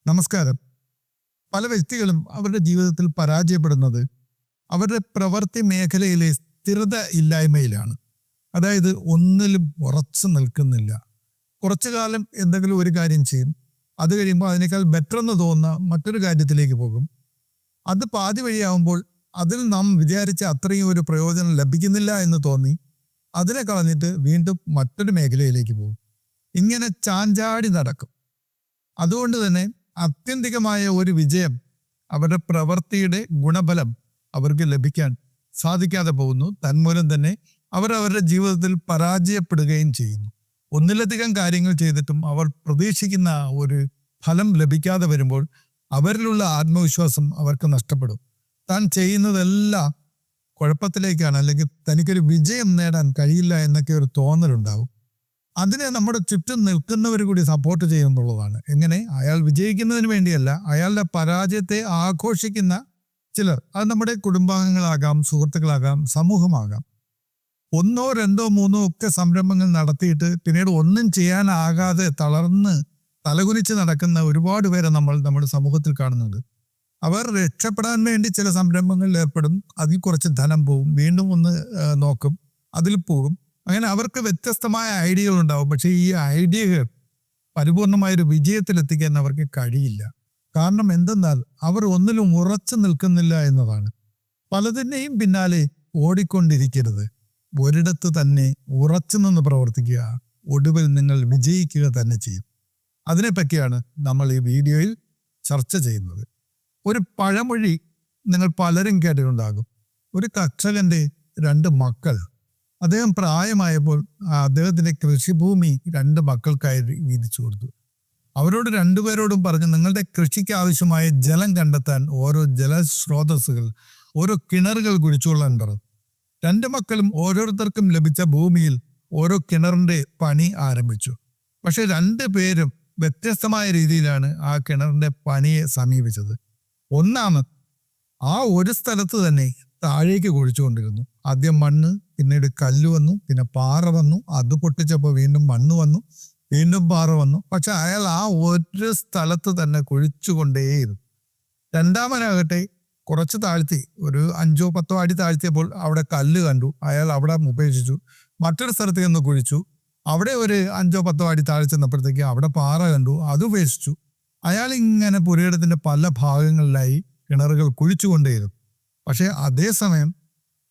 നമസ്കാരം. പല വ്യക്തികളും അവരുടെ ജീവിതത്തിൽ പരാജയപ്പെടുന്നത് അവരുടെ പ്രവൃത്തി മേഖലയിലെ സ്ഥിരത ഇല്ലായ്മയിലാണ്. അതായത് ഒന്നിലും ഉറച്ചു നിൽക്കുന്നില്ല. കുറച്ചു കാലം എന്തെങ്കിലും ഒരു കാര്യം ചെയ്യും, അത് കഴിയുമ്പോൾ അതിനേക്കാൾ ബെറ്റർ എന്ന് തോന്നുന്ന മറ്റൊരു കാര്യത്തിലേക്ക് പോകും. അത് പാതി വഴിയാവുമ്പോൾ അതിൽ നാം വിചാരിച്ച അത്രയും ഒരു പ്രയോജനം ലഭിക്കുന്നില്ല എന്ന് തോന്നി അതിനെ കളഞ്ഞിട്ട് വീണ്ടും മറ്റൊരു മേഖലയിലേക്ക് പോകും. ഇങ്ങനെ ചാഞ്ചാടി നടക്കും. അതുകൊണ്ട് തന്നെ ആത്യന്തികമായ ഒരു വിജയം, അവരുടെ പ്രവൃത്തിയുടെ ഗുണഫലം അവർക്ക് ലഭിക്കാൻ സാധിക്കാതെ പോകുന്നു. തന്മൂലം തന്നെ അവർ അവരുടെ ജീവിതത്തിൽ പരാജയപ്പെടുകയും ചെയ്യുന്നു. ഒന്നിലധികം കാര്യങ്ങൾ ചെയ്തിട്ടും അവർ പ്രതീക്ഷിക്കുന്ന ഒരു ഫലം ലഭിക്കാതെ വരുമ്പോൾ അവരിലുള്ള ആത്മവിശ്വാസം അവർക്ക് നഷ്ടപ്പെടും. താൻ ചെയ്യുന്നതെല്ലാം കുഴപ്പത്തിലേക്കാണ്, അല്ലെങ്കിൽ തനിക്കൊരു വിജയം നേടാൻ കഴിയില്ല എന്നൊക്കെ ഒരു തോന്നലുണ്ടാവും. അതിനെ നമ്മുടെ ചുറ്റും നിൽക്കുന്നവർ കൂടി സപ്പോർട്ട് ചെയ്യുന്നുള്ളതാണ്. എങ്ങനെ? അയാൾ വിജയിക്കുന്നതിന് വേണ്ടിയല്ല, അയാളുടെ പരാജയത്തെ ആഘോഷിക്കുന്ന ചിലർ. അത് നമ്മുടെ കുടുംബാംഗങ്ങളാകാം, സുഹൃത്തുക്കളാകാം, സമൂഹമാകാം. ഒന്നോ രണ്ടോ മൂന്നോ ഒക്കെ സംരംഭങ്ങൾ നടത്തിയിട്ട് പിന്നീട് ഒന്നും ചെയ്യാനാകാതെ തളർന്ന് തലകുനിച്ച് നടക്കുന്ന ഒരുപാട് പേരെ നമ്മൾ നമ്മുടെ സമൂഹത്തിൽ കാണുന്നുണ്ട്. അവർ രക്ഷപ്പെടാൻ വേണ്ടി ചില സംരംഭങ്ങളിൽ ഏർപ്പെടും, അതിൽ കുറച്ച് ധനം പോവും, വീണ്ടും ഒന്ന് നോക്കും, അതിൽ പോകും. അങ്ങനെ അവർക്ക് വ്യത്യസ്തമായ ഐഡിയകൾ ഉണ്ടാവും. പക്ഷെ ഈ ഐഡിയകൾ പരിപൂർണമായൊരു വിജയത്തിലെത്തിക്കാൻ അവർക്ക് കഴിയില്ല. കാരണം എന്തെന്നാൽ അവർ ഒന്നിലും ഉറച്ചു നിൽക്കുന്നില്ല എന്നതാണ്. പലതിൻ്റെയും പിന്നാലെ ഓടിക്കൊണ്ടിരിക്കരുത്. ഒരിടത്ത് തന്നെ ഉറച്ചു നിന്ന് പ്രവർത്തിക്കുക. ഒടുവിൽ നിങ്ങൾ വിജയിക്കുക തന്നെ ചെയ്യും. അതിനെപ്പറ്റിയാണ് നമ്മൾ ഈ വീഡിയോയിൽ ചർച്ച ചെയ്യുന്നത്. ഒരു പഴമൊഴി നിങ്ങൾ പലരും കേട്ടിട്ടുണ്ടാകും. ഒരു കർഷകന്റെ 2 മക്കൾ. അദ്ദേഹം പ്രായമായപ്പോൾ അദ്ദേഹത്തിന്റെ കൃഷിഭൂമി 2 മക്കൾക്കായി വീതിച്ചു കൊടുത്തു. അവരോട് 2 പേരോടും പറഞ്ഞു, നിങ്ങളുടെ കൃഷിക്ക് ആവശ്യമായ ജലം കണ്ടെത്താൻ ഓരോ ജലസ്രോതസ്സുകൾ, ഓരോ കിണറുകൾ കുഴിച്ചുകൊള്ളാൻ പറഞ്ഞു. 2 മക്കളും ഓരോരുത്തർക്കും ലഭിച്ച ഭൂമിയിൽ ഓരോ കിണറിന്റെ പണി ആരംഭിച്ചു. പക്ഷെ 2 പേരും വ്യത്യസ്തമായ രീതിയിലാണ് ആ കിണറിന്റെ പണിയെ സമീപിച്ചത്. ഒന്നാമത് ആ ഒരു സ്ഥലത്ത് തന്നെ താഴേക്ക് കുഴിച്ചുകൊണ്ടിരുന്നു. ആദ്യം മണ്ണ്, പിന്നീട് കല്ല് വന്നു, പിന്നെ പാറ വന്നു. അത് പൊട്ടിച്ചപ്പോൾ വീണ്ടും മണ്ണ് വന്നു, വീണ്ടും പാറ വന്നു. പക്ഷെ അയാൾ ആ ഒരു സ്ഥലത്ത് തന്നെ കുഴിച്ചുകൊണ്ടേയിരുന്നു. രണ്ടാമനാകട്ടെ കുറച്ച് താഴ്ത്തി, ഒരു 5-10 അടി താഴ്ത്തിയപ്പോൾ അവിടെ കല്ല് കണ്ടു. അയാൾ അവിടെ ഉപേക്ഷിച്ചു. മറ്റൊരു സ്ഥലത്ത് നിന്ന് കുഴിച്ചു. അവിടെ ഒരു 5-10 അടി താഴെ ചെന്നപ്പോഴത്തേക്ക് അവിടെ പാറ കണ്ടു, അത് ഉപേക്ഷിച്ചു. അയാൾ ഇങ്ങനെ പുരയിടത്തിന്റെ പല ഭാഗങ്ങളിലായി കിണറുകൾ കുഴിച്ചുകൊണ്ടേയിരുന്നു. പക്ഷെ അതേസമയം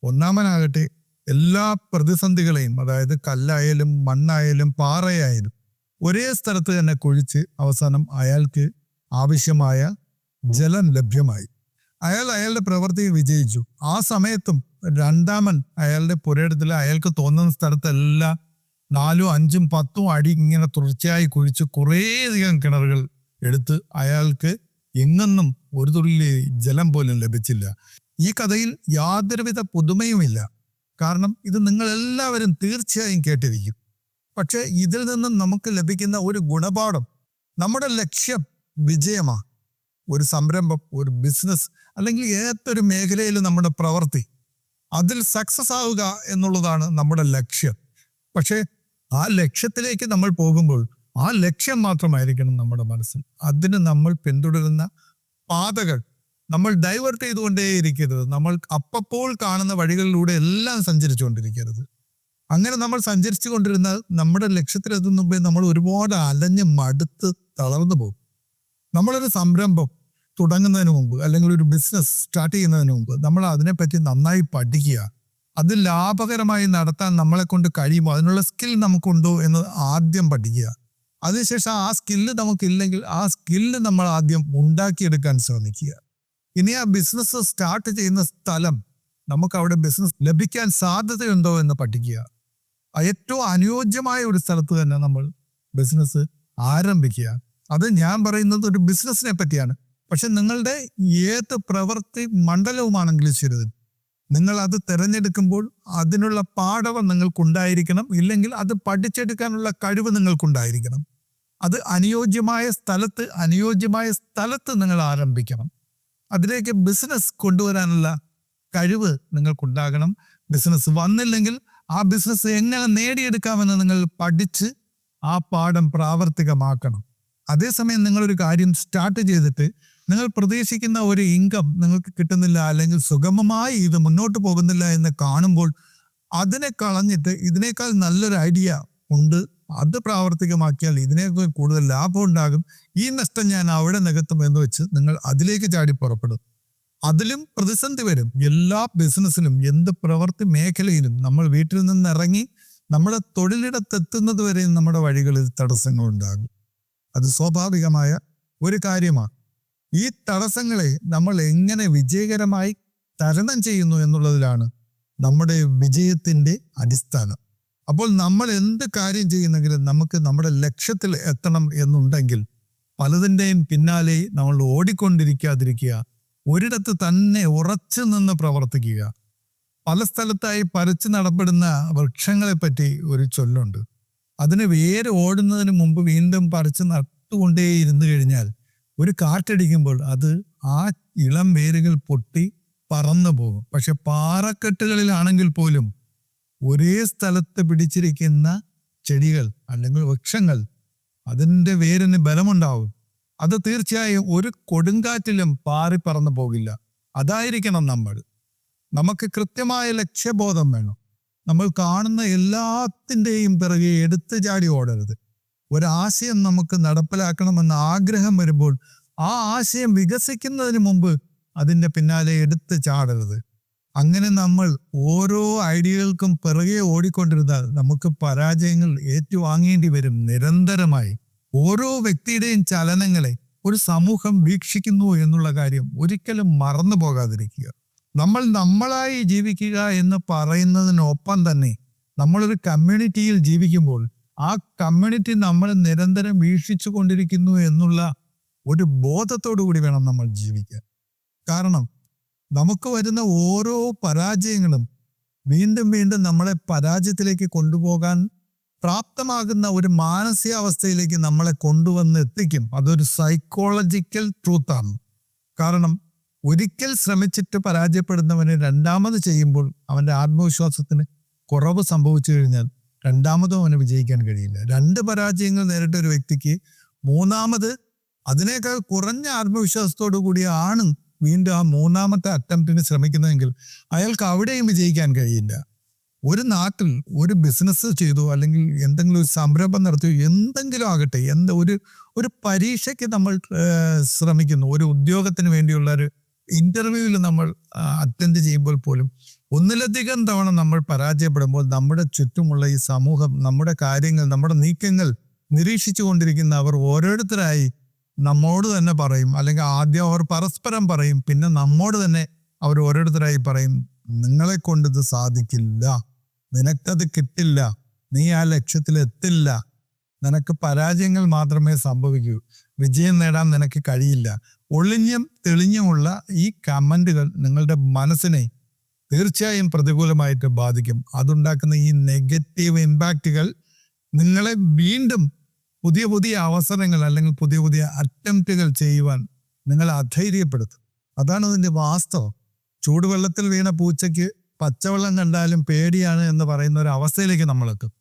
ഒന്നാമനാകട്ടെ എല്ലാ പ്രതിസന്ധികളെയും, അതായത് കല്ലായാലും മണ്ണായാലും പാറയായാലും ഒരേ സ്ഥലത്ത് തന്നെ കുഴിച്ച് അവസാനം അയാൾക്ക് ആവശ്യമായ ജലം ലഭ്യമായി. അയാളുടെ പ്രവൃത്തിയിൽ വിജയിച്ചു. ആ സമയത്തും രണ്ടാമൻ അയാളുടെ പുരയിടത്തിൽ അയാൾക്ക് തോന്നുന്ന സ്ഥലത്തെല്ലാം 4, 5, 10 അടി ഇങ്ങനെ തുടർച്ചയായി കുഴിച്ച് കുറേയധികം കിണറുകൾ എടുത്ത് അയാൾക്ക് എങ്ങൊന്നും ഒരു തുള്ളി ജലം പോലും ലഭിച്ചില്ല. ഈ കഥയിൽ യാതൊരുവിധ പുതുമയുമില്ല. കാരണം ഇത് നിങ്ങൾ എല്ലാവരും തീർച്ചയായും കേട്ടിരിക്കും. പക്ഷെ ഇതിൽ നിന്നും നമുക്ക് ലഭിക്കുന്ന ഒരു ഗുണപാഠം, നമ്മുടെ ലക്ഷ്യം വിജയമാണ്. ഒരു സംരംഭം, ഒരു ബിസിനസ്, അല്ലെങ്കിൽ ഏതൊരു മേഖലയിലും നമ്മുടെ പ്രവൃത്തി, അതിൽ സക്സസ് ആവുക എന്നുള്ളതാണ് നമ്മുടെ ലക്ഷ്യം. പക്ഷെ ആ ലക്ഷ്യത്തിലേക്ക് നമ്മൾ പോകുമ്പോൾ ആ ലക്ഷ്യം മാത്രമായിരിക്കണം നമ്മുടെ മനസ്സിൽ. അതിന് നമ്മൾ പിന്തുടരുന്ന പാതകൾ നമ്മൾ ഡൈവേർട്ട് ചെയ്തുകൊണ്ടേയിരിക്കരുത്. നമ്മൾ അപ്പോൾ കാണുന്ന വഴികളിലൂടെ എല്ലാം സഞ്ചരിച്ചുകൊണ്ടിരിക്കരുത്. അങ്ങനെ നമ്മൾ സഞ്ചരിച്ചു കൊണ്ടിരുന്ന നമ്മുടെ ലക്ഷ്യത്തിലെത്തുന്ന മുമ്പേ നമ്മൾ ഒരുപാട് അലഞ്ഞ് മടുത്ത് തളർന്നു പോകും. നമ്മളൊരു സംരംഭം തുടങ്ങുന്നതിന് മുമ്പ്, അല്ലെങ്കിൽ ഒരു ബിസിനസ് സ്റ്റാർട്ട് ചെയ്യുന്നതിന് മുമ്പ് നമ്മൾ അതിനെപ്പറ്റി നന്നായി പഠിക്കുക. അത് ലാഭകരമായി നടത്താൻ നമ്മളെ കൊണ്ട് കഴിയുമോ, അതിനുള്ള സ്കിൽ നമുക്കുണ്ടോ എന്ന് ആദ്യം പഠിക്കുക. അതിനുശേഷം ആ സ്കില്ല് നമുക്കില്ലെങ്കിൽ ആ സ്കില്ല് നമ്മൾ ആദ്യം ഉണ്ടാക്കിയെടുക്കാൻ ശ്രമിക്കുക. ഇനി ആ ബിസിനസ് സ്റ്റാർട്ട് ചെയ്യുന്ന സ്ഥലം, നമുക്ക് അവിടെ ബിസിനസ് ലഭിക്കാൻ സാധ്യതയുണ്ടോ എന്ന് പഠിക്കുക. ഏറ്റവും അനുയോജ്യമായ ഒരു സ്ഥലത്ത് തന്നെ നമ്മൾ ബിസിനസ് ആരംഭിക്കുക. അത് ഞാൻ പറയുന്നത് ഒരു ബിസിനസ്സിനെ പറ്റിയാണ്. പക്ഷെ നിങ്ങളുടെ ഏത് പ്രവൃത്തി മണ്ഡലവുമാണെങ്കിലും ശരി, നിങ്ങൾ അത് തിരഞ്ഞെടുക്കുമ്പോൾ അതിനുള്ള പാഠവം നിങ്ങൾക്കുണ്ടായിരിക്കണം. ഇല്ലെങ്കിൽ അത് പഠിച്ചെടുക്കാനുള്ള കഴിവ് നിങ്ങൾക്കുണ്ടായിരിക്കണം. അത് അനുയോജ്യമായ സ്ഥലത്ത് നിങ്ങൾ ആരംഭിക്കണം. അതിലേക്ക് ബിസിനസ് കൊണ്ടുവരാനുള്ള കഴിവ് നിങ്ങൾക്കുണ്ടാകണം. ബിസിനസ് വന്നില്ലെങ്കിൽ ആ ബിസിനസ് എങ്ങനെ നേടിയെടുക്കാമെന്ന് നിങ്ങൾ പഠിച്ച് ആ പാഠം പ്രാവർത്തികമാക്കണം. അതേസമയം നിങ്ങളൊരു കാര്യം സ്റ്റാർട്ട് ചെയ്തിട്ട് നിങ്ങൾ പ്രതീക്ഷിക്കുന്ന ഒരു ഇൻകം നിങ്ങൾക്ക് കിട്ടുന്നില്ല, അല്ലെങ്കിൽ സുഗമമായി ഇത് മുന്നോട്ട് പോകുന്നില്ല എന്ന് കാണുമ്പോൾ അതിനെ കളഞ്ഞിട്ട് ഇതിനേക്കാൾ നല്ലൊരു ഐഡിയ ഉണ്ട്, അത് പ്രാവർത്തികമാക്കിയാൽ ഇതിനേക്കാൾ കൂടുതൽ ലാഭം ഉണ്ടാകും, ഈ നഷ്ടം ഞാൻ അവിടെ നികത്തും എന്ന് വെച്ച് നിങ്ങൾ അതിലേക്ക് ചാടി പുറപ്പെടും. അതിലും പ്രതിസന്ധി വരും. എല്ലാ ബിസിനസ്സിലും, എന്ത് പ്രവൃത്തി മേഖലയിലും നമ്മൾ വീട്ടിൽ നിന്ന് ഇറങ്ങി നമ്മുടെ തൊഴിലിടത്തെത്തുന്നത് വരെ നമ്മുടെ വഴികളിൽ തടസ്സങ്ങൾ ഉണ്ടാകും. അത് സ്വാഭാവികമായ ഒരു കാര്യമാണ്. ഈ തടസ്സങ്ങളെ നമ്മൾ എങ്ങനെ വിജയകരമായി തരണം ചെയ്യുന്നു എന്നുള്ളതിലാണ് നമ്മുടെ വിജയത്തിന്റെ അടിസ്ഥാനം. അപ്പോൾ നമ്മൾ എന്ത് കാര്യം ചെയ്യുന്നെങ്കിലും നമുക്ക് നമ്മുടെ ലക്ഷ്യത്തിൽ എത്തണം എന്നുണ്ടെങ്കിൽ പലതിൻ്റെയും പിന്നാലെ നമ്മൾ ഓടിക്കൊണ്ടിരിക്കാതിരിക്കുക, ഒരിടത്ത് തന്നെ ഉറച്ചു നിന്ന് പ്രവർത്തിക്കുക. പല സ്ഥലത്തായി പറിച്ചു നടപ്പെടുന്ന വൃക്ഷങ്ങളെ പറ്റി ഒരു ചൊല്ലുണ്ട്. അതിന് വേര് ഓടുന്നതിന് മുമ്പ് വീണ്ടും പറിച്ചു നട്ടുകൊണ്ടേ ഇരുന്നു കഴിഞ്ഞാൽ ഒരു കാറ്റടിക്കുമ്പോൾ അത് ആ ഇളം വേരുകൾ പൊട്ടി പറന്നു പോകും. പക്ഷെ പാറക്കെട്ടുകളിലാണെങ്കിൽ പോലും ഒരേ സ്ഥലത്ത് പിടിച്ചിരിക്കുന്ന ചെടികൾ അല്ലെങ്കിൽ വൃക്ഷങ്ങൾ, അതിൻ്റെ വേരിന് ബലമുണ്ടാവും. അത് തീർച്ചയായും ഒരു കൊടുങ്കാറ്റിലും പാറി പറന്നു പോകില്ല. അതായിരിക്കണം നമ്മൾ. നമുക്ക് കൃത്യമായ ലക്ഷ്യബോധം വേണം. നമ്മൾ കാണുന്ന എല്ലാത്തിൻ്റെയും പിറകെ എടുത്തു ചാടി ഓടരുത്. ഒരാശയം നമുക്ക് നടപ്പിലാക്കണമെന്ന ആഗ്രഹം വരുമ്പോൾ ആ ആശയം വികസിക്കുന്നതിന് മുമ്പ് അതിൻ്റെ പിന്നാലെ എടുത്ത് ചാടരുത്. അങ്ങനെ നമ്മൾ ഓരോ ഐഡിയകൾക്കും പിറകെ ഓടിക്കൊണ്ടിരുന്നാൽ നമുക്ക് പരാജയങ്ങൾ ഏറ്റുവാങ്ങേണ്ടി വരും നിരന്തരമായി. ഓരോ വ്യക്തിയുടെയും ചലനങ്ങളെ ഒരു സമൂഹം വീക്ഷിക്കുന്നു എന്നുള്ള കാര്യം ഒരിക്കലും മറന്നു പോകാതിരിക്കുക. നമ്മൾ നമ്മളായി ജീവിക്കുക എന്ന് പറയുന്നതിനൊപ്പം തന്നെ നമ്മളൊരു കമ്മ്യൂണിറ്റിയിൽ ജീവിക്കുമ്പോൾ ആ കമ്മ്യൂണിറ്റി നമ്മൾ നിരന്തരം വീക്ഷിച്ചു കൊണ്ടിരിക്കുന്നു എന്നുള്ള ഒരു ബോധത്തോടു കൂടി വേണം നമ്മൾ ജീവിക്കാൻ. കാരണം നമുക്ക് വരുന്ന ഓരോ പരാജയങ്ങളും വീണ്ടും വീണ്ടും നമ്മളെ പരാജയത്തിലേക്ക് കൊണ്ടുപോകാൻ പ്രാപ്തമാകുന്ന ഒരു മാനസികാവസ്ഥയിലേക്ക് നമ്മളെ കൊണ്ടുവന്ന് എത്തിക്കും. അതൊരു സൈക്കോളജിക്കൽ ട്രൂത്താണ്. കാരണം ഒരിക്കൽ ശ്രമിച്ചിട്ട് പരാജയപ്പെടുന്നവന് രണ്ടാമത് ചെയ്യുമ്പോൾ അവൻ്റെ ആത്മവിശ്വാസത്തിന് കുറവ് സംഭവിച്ചു കഴിഞ്ഞാൽ രണ്ടാമതും അവന് വിജയിക്കാൻ കഴിയില്ല. 2 പരാജയങ്ങൾ നേരിട്ട ഒരു വ്യക്തിക്ക് മൂന്നാമത് അതിനേക്കാൾ കുറഞ്ഞ ആത്മവിശ്വാസത്തോടു കൂടിയാണ് വീണ്ടും ആ മൂന്നാമത്തെ അറ്റംപ്റ്റിന് ശ്രമിക്കുന്നതെങ്കിൽ അയാൾക്ക് അവിടെയും വിജയിക്കാൻ കഴിയില്ല. ഒരു നാട്ടിൽ ഒരു ബിസിനസ് ചെയ്തു, അല്ലെങ്കിൽ എന്തെങ്കിലും ഒരു സംരംഭം നടത്തിയോ, എന്തെങ്കിലും ആകട്ടെ, ഒരു പരീക്ഷയ്ക്ക് നമ്മൾ ശ്രമിക്കുന്നു, ഒരു ഉദ്യോഗത്തിന് വേണ്ടിയുള്ള ഒരു ഇന്റർവ്യൂവിൽ നമ്മൾ അറ്റൻഡ് ചെയ്യുമ്പോൾ പോലും ഒന്നിലധികം തവണ നമ്മൾ പരാജയപ്പെടുമ്പോൾ നമ്മുടെ ചുറ്റുമുള്ള ഈ സമൂഹം നമ്മുടെ കാര്യങ്ങൾ, നമ്മുടെ നീക്കങ്ങൾ നിരീക്ഷിച്ചു കൊണ്ടിരിക്കുന്ന അവർ ഓരോരുത്തരായി നമ്മോട് തന്നെ പറയും, അല്ലെങ്കിൽ ആദ്യം അവർ പരസ്പരം പറയും, പിന്നെ നമ്മോട് തന്നെ അവർ ഓരോരുത്തരായി പറയും, നിങ്ങളെ കൊണ്ടിത് സാധിക്കില്ല, നിനക്കത് കിട്ടില്ല, നീ ആ ലക്ഷ്യത്തിൽ എത്തില്ല, നിനക്ക് പരാജയങ്ങൾ മാത്രമേ സംഭവിക്കൂ, വിജയം നേടാൻ നിനക്ക് കഴിയില്ല. ഒളിഞ്ഞും തെളിഞ്ഞുമുള്ള ഈ കമന്റുകൾ നിങ്ങളുടെ മനസ്സിനെ തീർച്ചയായും പ്രതികൂലമായിട്ട് ബാധിക്കും. അതുണ്ടാക്കുന്ന ഈ നെഗറ്റീവ് ഇമ്പാക്റ്റുകൾ നിങ്ങളെ വീണ്ടും പുതിയ പുതിയ അവസരങ്ങൾ അല്ലെങ്കിൽ പുതിയ പുതിയ അറ്റംപ്റ്റുകൾ ചെയ്യുവാൻ നിങ്ങളെ അധൈര്യപ്പെടുത്തും. അതാണ് അതിൻ്റെ വാസ്തവം. ചൂടുവെള്ളത്തിൽ വീണ പൂച്ചയ്ക്ക് പച്ചവെള്ളം കണ്ടാലും പേടിയാണ് എന്ന് പറയുന്ന ഒരു അവസ്ഥയിലേക്ക് നമ്മളെത്തും.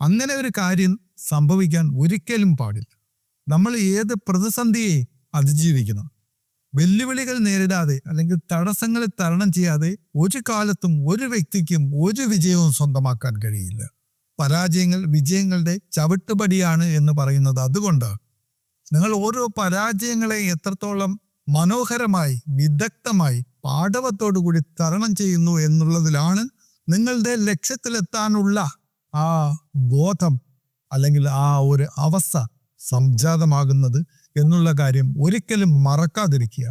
അങ്ങനെ ഒരു കാര്യം സംഭവിക്കാൻ ഒരിക്കലും പാടില്ല. നമ്മൾ ഏത് പ്രതിസന്ധിയെ അതിജീവിക്കണം. വെല്ലുവിളികൾ നേരിടാതെ അല്ലെങ്കിൽ തടസ്സങ്ങളെ തരണം ചെയ്യാതെ ഒരു കാലത്തും ഒരു വ്യക്തിക്കും ഒരു വിജയവും സ്വന്തമാക്കാൻ കഴിയില്ല. പരാജയങ്ങൾ വിജയങ്ങളുടെ ചവിട്ടുപടിയാണ് എന്ന് പറയുന്നത് അതുകൊണ്ട് നിങ്ങൾ ഓരോ പരാജയങ്ങളെ എത്രത്തോളം മനോഹരമായി, വിദഗ്ധമായി, പാടവത്തോടു കൂടി തരണം ചെയ്യുന്നു എന്നുള്ളതിലാണ് നിങ്ങളുടെ ലക്ഷ്യത്തിലെത്താനുള്ള ആ ബോധം അല്ലെങ്കിൽ ആ ഒരു അവസ്ഥ സംജാതമാകുന്നത് എന്നുള്ള കാര്യം ഒരിക്കലും മറക്കാതിരിക്കുക.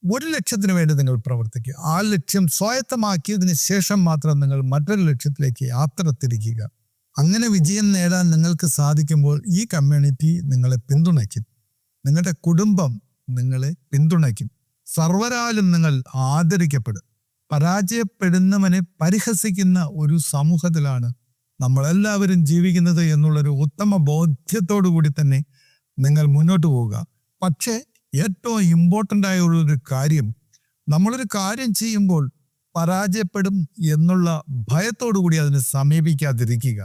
ഒരു ലക്ഷ്യത്തിന് വേണ്ടി നിങ്ങൾ പ്രവർത്തിക്കുക. ആ ലക്ഷ്യം സ്വായത്തമാക്കിയതിന് ശേഷം മാത്രം നിങ്ങൾ മറ്റൊരു ലക്ഷ്യത്തിലേക്ക് യാത്ര തിരിക്കുക. അങ്ങനെ വിജയം നേടാൻ നിങ്ങൾക്ക് സാധിക്കുമ്പോൾ ഈ കമ്മ്യൂണിറ്റി നിങ്ങളെ പിന്തുണയ്ക്കും, നിങ്ങളുടെ കുടുംബം നിങ്ങളെ പിന്തുണയ്ക്കും, സർവരാലും നിങ്ങൾ ആദരിക്കപ്പെടും. പരാജയപ്പെടുന്നവനെ പരിഹസിക്കുന്ന ഒരു സമൂഹത്തിലാണ് നമ്മളെല്ലാവരും ജീവിക്കുന്നത് എന്നുള്ളൊരു ഉത്തമ ബോധ്യത്തോടു കൂടി തന്നെ നിങ്ങൾ മുന്നോട്ട് പോവുക. പക്ഷേ ഏറ്റവും ഇമ്പോർട്ടൻ്റ് ആയുള്ളൊരു കാര്യം, നമ്മളൊരു കാര്യം ചെയ്യുമ്പോൾ പരാജയപ്പെടും എന്നുള്ള ഭയത്തോടു കൂടി അതിനെ സമീപിക്കാതിരിക്കുക.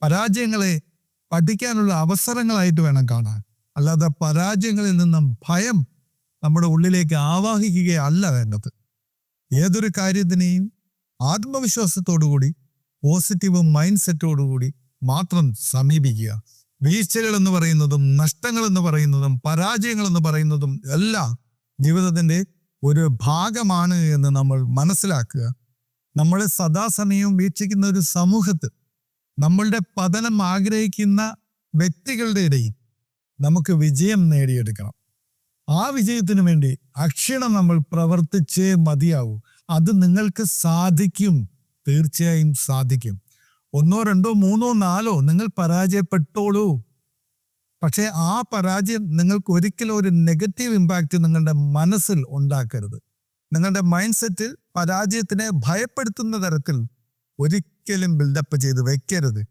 പരാജയങ്ങളെ പഠിക്കാനുള്ള അവസരങ്ങളായിട്ട് വേണം കാണാൻ. അല്ലാതെ പരാജയങ്ങളിൽ നിന്നും ഭയം നമ്മുടെ ഉള്ളിലേക്ക് ആവാഹിക്കുകയല്ല വേണ്ടത്. ഏതൊരു കാര്യത്തിനെയും ആത്മവിശ്വാസത്തോടുകൂടി പോസിറ്റീവ് മൈൻഡ് സെറ്റോടുകൂടി മാത്രം സമീപിക്കുക. വീഴ്ചകൾ എന്ന് പറയുന്നതും നഷ്ടങ്ങൾ എന്ന് പറയുന്നതും പരാജയങ്ങൾ എന്ന് പറയുന്നതും എല്ലാം ജീവിതത്തിന്റെ ഒരു ഭാഗമാണ് എന്ന് നമ്മൾ മനസ്സിലാക്കുക. നമ്മളെ സദാസമയവും വീക്ഷിക്കുന്ന ഒരു സമൂഹത്തിൽ നമ്മളുടെ പതനം ആഗ്രഹിക്കുന്ന വ്യക്തികളുടെ ഇടയിൽ നമുക്ക് വിജയം നേടിയെടുക്കണം. ആ വിജയത്തിന് വേണ്ടി അക്ഷീണം നമ്മൾ പ്രവർത്തിച്ചേ മതിയാവൂ. അത് നിങ്ങൾക്ക് സാധിക്കും, തീർച്ചയായും സാധിക്കും. 1, 2, 3, 4 നിങ്ങൾ പരാജയപ്പെട്ടോളൂ. പക്ഷേ ആ പരാജയം നിങ്ങൾക്ക് ഒരിക്കലും ഒരു നെഗറ്റീവ് ഇമ്പാക്റ്റ് നിങ്ങളുടെ മനസ്സിൽ ഉണ്ടാക്കരുത്. നിങ്ങളുടെ മൈൻഡ് സെറ്റിൽ പരാജയത്തിനെ ഭയപ്പെടുത്തുന്ന തരത്തിൽ ഒരിക്കലും ബിൽഡപ്പ് ചെയ്ത് വെക്കരുത്.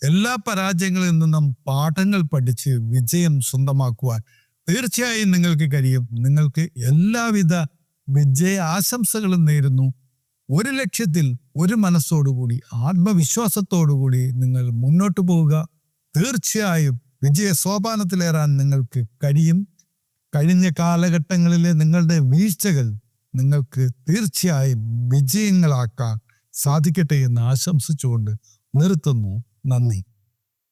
എല്ലാ പരാജയങ്ങളിൽ നിന്നും പാഠങ്ങൾ പഠിച്ച് വിജയം സ്വന്തമാക്കുവാൻ തീർച്ചയായും നിങ്ങൾക്ക് കഴിയും. നിങ്ങൾക്ക് എല്ലാവിധ വിജയ ആശംസകളും നേരുന്നു. ഒരു ലക്ഷ്യത്തിൽ ഒരു മനസ്സോടുകൂടി ആത്മവിശ്വാസത്തോടുകൂടി നിങ്ങൾ മുന്നോട്ട് പോവുക. തീർച്ചയായും വിജയ സോപാനത്തിലേറാൻ നിങ്ങൾക്ക് കഴിയും. കഴിഞ്ഞ കാലഘട്ടങ്ങളിലെ നിങ്ങളുടെ വീഴ്ചകൾ നിങ്ങൾക്ക് തീർച്ചയായും വിജയങ്ങളാക്കാൻ സാധിക്കട്ടെ എന്ന് ആശംസിച്ചുകൊണ്ട് നിർത്തുന്നു. നന്ദി.